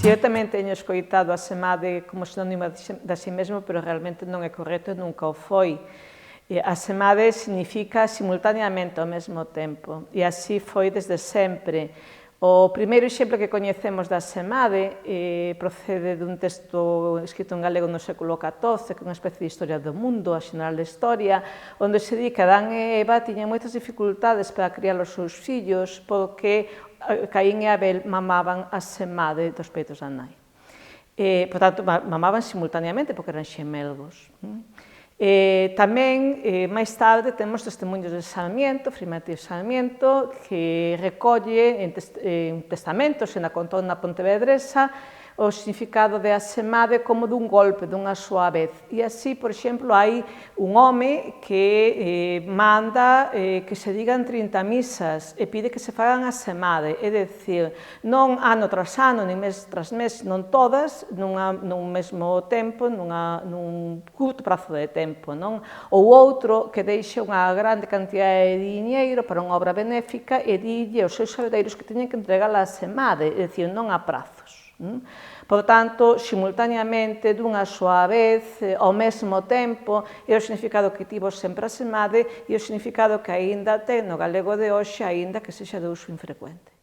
Eu tamén teño escoitado a semade como sinónimo de si mesmo, pero realmente non é correcto, nunca o foi. A semade significa simultaneamente ao mesmo tempo, e así foi desde sempre. O primeiro exemplo que coñecemos da semade procede dun texto escrito en galego no século XIV, que é unha especie de historia do mundo, a xeral de historia, onde se di que Adán e Eva tiñan moitas dificultades para criar os seus fillos, porque Caín e Abel mamaban a semade dos peitos da nai. Por tanto, mamaban simultaneamente, porque eran xemelgos. Tamén, máis tarde, temos testemunhos de Sarmiento, Fray Matías Sarmiento, que recolle en testamentos e na contou na Pontevedresa o significado de a semade como dun golpe, dunha soa vez. E así, por exemplo, hai un home que manda que se digan 30 misas e pide que se fagan a semade, é dicir, non ano tras ano, nin mes tras mes, non todas, nun mesmo tempo, nun curto prazo de tempo, non? Ou outro que deixa unha grande cantidade de diñeiro para unha obra benéfica e dille aos seus herdeiros que teñen que entregala a semade, é dicir, non a prazos. Por tanto, simultaneamente, dunha soa vez, ao mesmo tempo, é o significado que tivo sempre a semade e o significado que aínda ten no galego de hoxe, aínda que sexa de uso infrecuente.